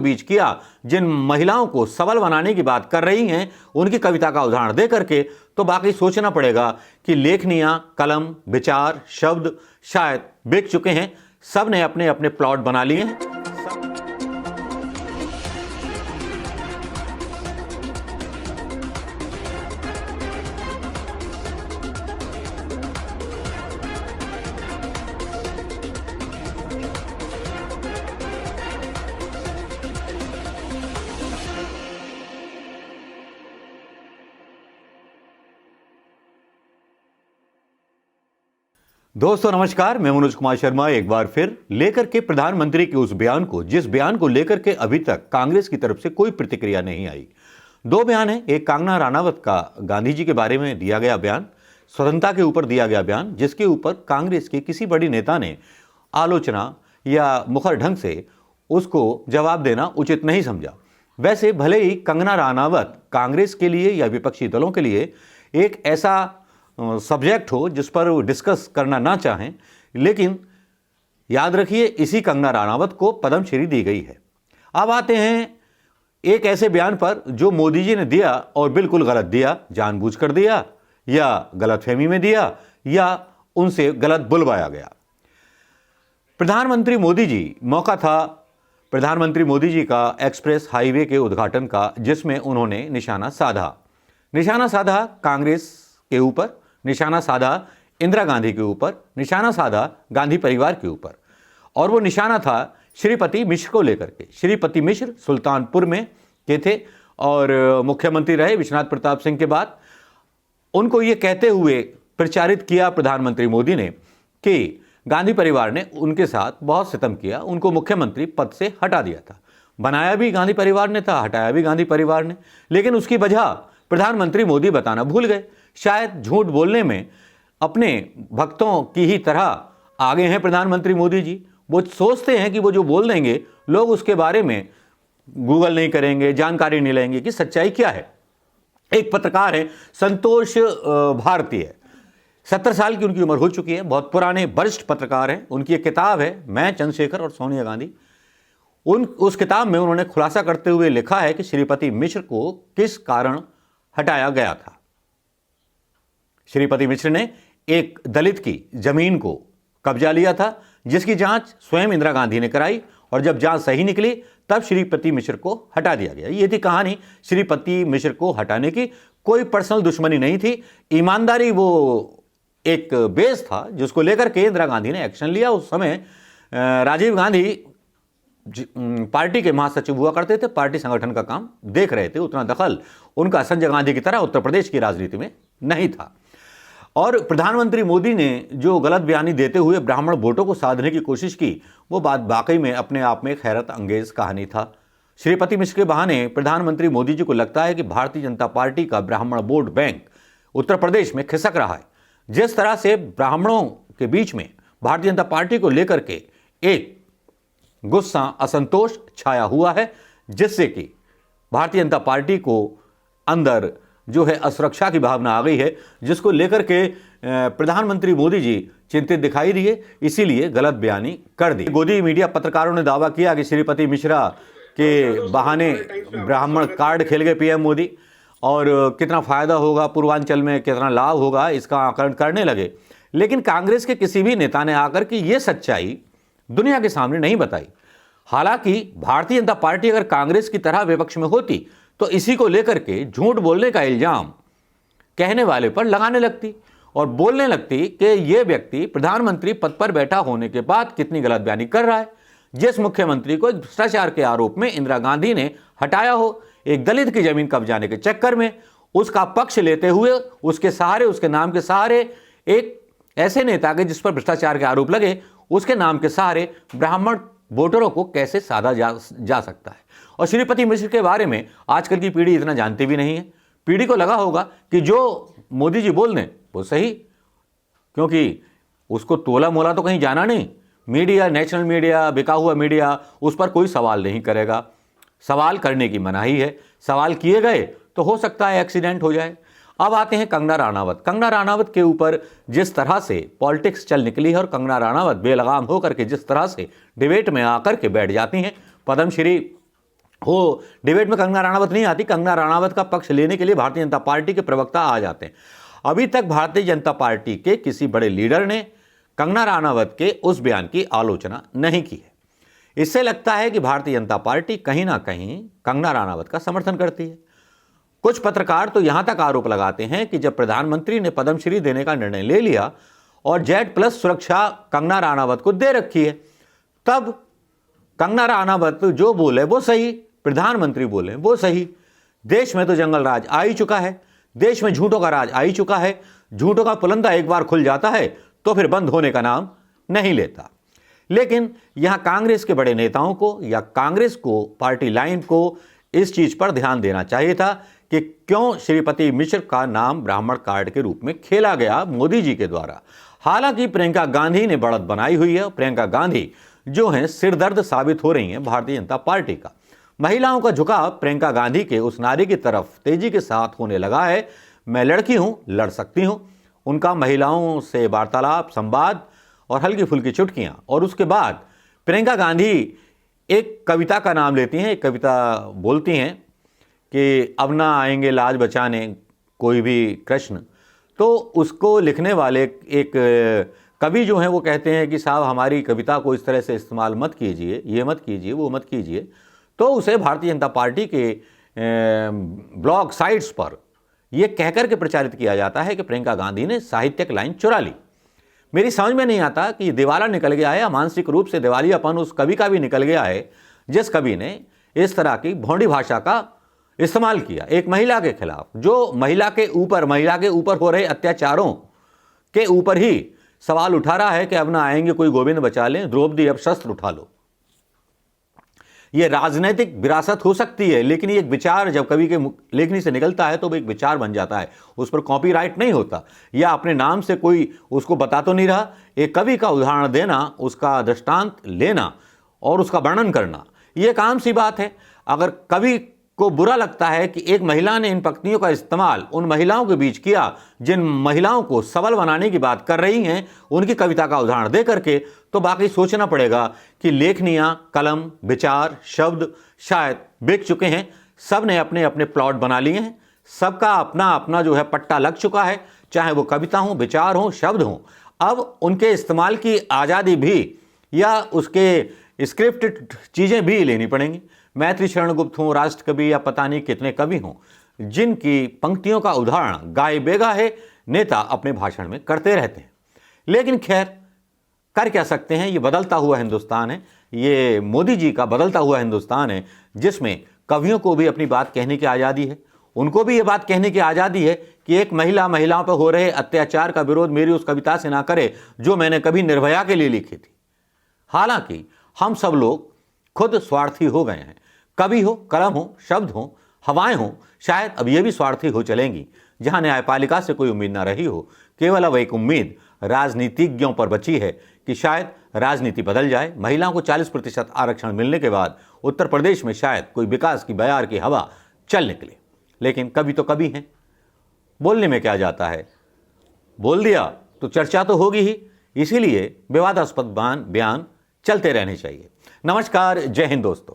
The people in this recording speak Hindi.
बीच किया, जिन महिलाओं को सबल बनाने की बात कर रही हैं उनकी कविता का उदाहरण दे करके, तो बाकी सोचना पड़ेगा कि लेखनियां, कलम, विचार, शब्द शायद बिक चुके हैं। सब ने अपने अपने प्लॉट बना लिए हैं। दोस्तों नमस्कार, मैं मनोज कुमार शर्मा एक बार फिर लेकर के प्रधानमंत्री के उस बयान को, जिस बयान को लेकर के अभी तक कांग्रेस की तरफ से कोई प्रतिक्रिया नहीं आई। दो बयान है, एक कंगना राणावत का गांधी जी के बारे में दिया गया बयान, स्वतंत्रता के ऊपर दिया गया बयान, जिसके ऊपर कांग्रेस के किसी बड़ी नेता ने आलोचना या मुखर ढंग से उसको जवाब देना उचित नहीं समझा। वैसे भले ही कंगना राणावत कांग्रेस के लिए या विपक्षी दलों के लिए एक ऐसा सब्जेक्ट हो जिस पर वो डिस्कस करना ना चाहें, लेकिन याद रखिए इसी कंगना राणावत को पद्मश्री दी गई है। अब आते हैं एक ऐसे बयान पर जो मोदी जी ने दिया और बिल्कुल गलत दिया, जानबूझकर दिया या गलतफहमी में दिया या उनसे गलत बुलवाया गया। प्रधानमंत्री मोदी जी, मौका था प्रधानमंत्री मोदी जी का एक्सप्रेस हाईवे के उद्घाटन का, जिसमें उन्होंने निशाना साधा कांग्रेस के ऊपर, निशाना साधा इंदिरा गांधी के ऊपर, निशाना साधा गांधी परिवार के ऊपर, और वो निशाना था श्रीपति मिश्र को लेकर के। श्रीपति मिश्र सुल्तानपुर में के थे और मुख्यमंत्री रहे विश्वनाथ प्रताप सिंह के बाद। उनको ये कहते हुए प्रचारित किया प्रधानमंत्री मोदी ने कि गांधी परिवार ने उनके साथ बहुत सितम किया, उनको मुख्यमंत्री पद से हटा दिया था। बनाया भी गांधी परिवार ने था, हटाया भी गांधी परिवार ने, लेकिन उसकी वजह प्रधानमंत्री मोदी बताना भूल गए। शायद झूठ बोलने में अपने भक्तों की ही तरह आगे हैं प्रधानमंत्री मोदी जी। वो सोचते हैं कि वो जो बोल देंगे लोग उसके बारे में गूगल नहीं करेंगे, जानकारी नहीं लेंगे कि सच्चाई क्या है। एक पत्रकार है संतोष भारतीय, 70 साल की उनकी उम्र हो चुकी है, बहुत पुराने वरिष्ठ पत्रकार हैं। उनकी एक किताब है मैं, चंद्रशेखर और सोनिया गांधी। उस किताब में उन्होंने खुलासा करते हुए लिखा है कि श्रीपति मिश्र को किस कारण हटाया गया था। श्रीपति मिश्र ने एक दलित की जमीन को कब्जा लिया था, जिसकी जांच स्वयं इंदिरा गांधी ने कराई, और जब जांच सही निकली तब श्रीपति मिश्र को हटा दिया गया। ये थी कहानी श्रीपति मिश्र को हटाने की। कोई पर्सनल दुश्मनी नहीं थी, ईमानदारी वो एक बेस था जिसको लेकर के इंदिरा गांधी ने एक्शन लिया। उस समय राजीव गांधी पार्टी के महासचिव हुआ करते थे, पार्टी संगठन का काम देख रहे थे। उतना दखल उनका संजय गांधी की तरह उत्तर प्रदेश की राजनीति में नहीं था। और प्रधानमंत्री मोदी ने जो गलत बयानी देते हुए ब्राह्मण वोटों को साधने की कोशिश की, वो बात वाकई में अपने आप में एक हैरत अंगेज कहानी था। श्रीपति मिश्र के बहाने प्रधानमंत्री मोदी जी को लगता है कि भारतीय जनता पार्टी का ब्राह्मण वोट बैंक उत्तर प्रदेश में खिसक रहा है। जिस तरह से ब्राह्मणों के बीच में भारतीय जनता पार्टी को लेकर के एक गुस्सा, असंतोष छाया हुआ है, जिससे कि भारतीय जनता पार्टी को अंदर जो है असुरक्षा की भावना आ गई है, जिसको लेकर के प्रधानमंत्री मोदी जी चिंतित दिखाई दिए, इसीलिए गलत बयानी कर दी। गोदी मीडिया पत्रकारों ने दावा किया कि श्रीपति मिश्रा के बहाने ब्राह्मण कार्ड खेल गए पीएम मोदी, और कितना फायदा होगा पूर्वांचल में, कितना लाभ होगा, इसका आकलन करने लगे। लेकिन कांग्रेस के किसी भी नेता ने आकर के ये सच्चाई दुनिया के सामने नहीं बताई। हालांकि भारतीय जनता पार्टी अगर कांग्रेस की तरह विपक्ष में होती तो इसी को लेकर के झूठ बोलने का इल्जाम कहने वाले पर लगाने लगती और बोलने लगती कि यह व्यक्ति प्रधानमंत्री पद पर बैठा होने के बाद कितनी गलत बयानी कर रहा है। जिस मुख्यमंत्री को भ्रष्टाचार के आरोप में इंदिरा गांधी ने हटाया हो, एक दलित की जमीन कब्जाने के चक्कर में उसका पक्ष लेते हुए उसके सहारे, उसके नाम के सहारे, एक ऐसे नेता के जिस पर भ्रष्टाचार के आरोप लगे, उसके नाम के सहारे ब्राह्मण वोटरों को कैसे साधा जा सकता है। और श्रीपति मिश्र के बारे में आजकल की पीढ़ी इतना जानती भी नहीं है। पीढ़ी को लगा होगा कि जो मोदी जी बोल दें वो सही, क्योंकि उसको तोला मोला तो कहीं जाना नहीं। मीडिया, नेशनल मीडिया, बिका हुआ मीडिया, उस पर कोई सवाल नहीं करेगा। सवाल करने की मनाही है। सवाल किए गए तो हो सकता है एक्सीडेंट हो जाए। अब आते हैं कंगना राणावत। कंगना राणावत के ऊपर जिस तरह से पॉलिटिक्स चल निकली है और कंगना राणावत बेलगाम होकर के जिस तरह से डिबेट में आकर के बैठ जाती हैं, पद्मश्री हो डिबेट में कंगना रनावत नहीं आती, कंगना रनावत का पक्ष लेने के लिए भारतीय जनता पार्टी के प्रवक्ता आ जाते हैं। अभी तक भारतीय जनता पार्टी के किसी बड़े लीडर ने कंगना रनावत के उस बयान की आलोचना नहीं की है। इससे लगता है कि भारतीय जनता पार्टी कहीं ना कहीं कंगना रनावत का समर्थन करती है। कुछ पत्रकार तो यहां तक आरोप लगाते हैं कि जब प्रधानमंत्री ने पद्मश्री देने का निर्णय ले लिया और Z+ सुरक्षा कंगना रनावत को दे रखी है, तब कंगना रनावत जो बोले वो सही, प्रधानमंत्री बोले वो सही। देश में तो जंगल राज आ ही चुका है, देश में झूठों का राज आ ही चुका है। झूठों का पुलंदा एक बार खुल जाता है तो फिर बंद होने का नाम नहीं लेता। लेकिन यहां कांग्रेस के बड़े नेताओं को या कांग्रेस को, पार्टी लाइन को इस चीज पर ध्यान देना चाहिए था कि क्यों श्रीपति मिश्र का नाम ब्राह्मण कार्ड के रूप में खेला गया मोदी जी के द्वारा। हालांकि प्रियंका गांधी ने बढ़त बनाई हुई है। प्रियंका गांधी जो हैं सिरदर्द साबित हो रही हैं भारतीय जनता पार्टी का। महिलाओं का झुकाव प्रियंका गांधी के उस नारे की तरफ तेजी के साथ होने लगा है, मैं लड़की हूं, लड़ सकती हूं। उनका महिलाओं से वार्तालाप, संवाद और हल्की फुल्की चुटकियां, और उसके बाद प्रियंका गांधी एक कविता का नाम लेती हैं, एक कविता बोलती हैं कि अब ना आएंगे लाज बचाने कोई भी कृष्ण। तो उसको लिखने वाले एक कवि जो हैं वो कहते हैं कि साहब हमारी कविता को इस तरह से इस्तेमाल मत कीजिए, ये मत कीजिए, वो मत कीजिए। तो उसे भारतीय जनता पार्टी के ब्लॉग साइट्स पर यह कहकर के प्रचारित किया जाता है कि प्रियंका गांधी ने साहित्यिक लाइन चुरा ली। मेरी समझ में नहीं आता कि दिवाला निकल गया है या मानसिक रूप से दिवालियापन उस कवि का भी निकल गया है जिस कवि ने इस तरह की भोंडी भाषा का इस्तेमाल किया एक महिला के खिलाफ, जो महिला के ऊपर हो रहे अत्याचारों के ऊपर ही सवाल उठा रहा है कि अब ना आएंगे कोई गोविंद बचा लें, द्रौपदी अब शस्त्र उठा लो। यह राजनीतिक विरासत हो सकती है, लेकिन ये एक विचार जब कवि के लेखनी से निकलता है तो वो एक विचार बन जाता है, उस पर कॉपीराइट नहीं होता, या अपने नाम से कोई उसको बता तो नहीं रहा। एक कवि का उदाहरण देना, उसका दृष्टांत लेना और उसका वर्णन करना, ये एक आम सी बात है। अगर कवि को बुरा लगता है कि एक महिला ने इन पंक्तियों का इस्तेमाल उन महिलाओं के बीच किया जिन महिलाओं को सबल बनाने की बात कर रही हैं, उनकी कविता का उदाहरण दे करके, तो बाकी सोचना पड़ेगा कि लेखनियां, कलम, विचार, शब्द शायद बिक चुके हैं। सब ने अपने अपने प्लॉट बना लिए हैं, सबका अपना अपना जो है पट्टा लग चुका है, चाहे वो कविता हो, विचार हो, शब्द हो। अब उनके इस्तेमाल की आज़ादी भी या उसके स्क्रिप्टेड चीज़ें भी लेनी पड़ेंगी। मैत्री शरण गुप्त हों, राष्ट्र कवि या पता नहीं कितने कवि हों, जिनकी पंक्तियों का उदाहरण गाए बेगाहे नेता अपने भाषण में करते रहते हैं। लेकिन खैर, कर क्या सकते हैं, ये बदलता हुआ हिंदुस्तान है, ये मोदी जी का बदलता हुआ हिंदुस्तान है, जिसमें कवियों को भी अपनी बात कहने की आज़ादी है। उनको भी ये बात कहने की आज़ादी है कि एक महिला महिलाओं पर हो रहे अत्याचार का विरोध मेरी उस कविता से ना करे जो मैंने कभी निर्भया के लिए लिखी थी। हालांकि हम सब लोग खुद स्वार्थी हो गए हैं। कवि हो, कलम हो, शब्द हो, हवाएं हो, शायद अब ये भी स्वार्थी हो चलेंगी। जहां न्यायपालिका से कोई उम्मीद ना रही हो, केवल अब एक उम्मीद राजनीतिज्ञों पर बची है कि शायद राजनीति बदल जाए। महिलाओं को 40% आरक्षण मिलने के बाद उत्तर प्रदेश में शायद कोई विकास की बयार की हवा चल निकले। लेकिन कवि तो कवि हैं, बोलने में क्या जाता है, बोल दिया तो चर्चा तो होगी ही, इसीलिए विवादास्पद बयान चलते रहने चाहिए। नमस्कार, जय हिंद दोस्तों।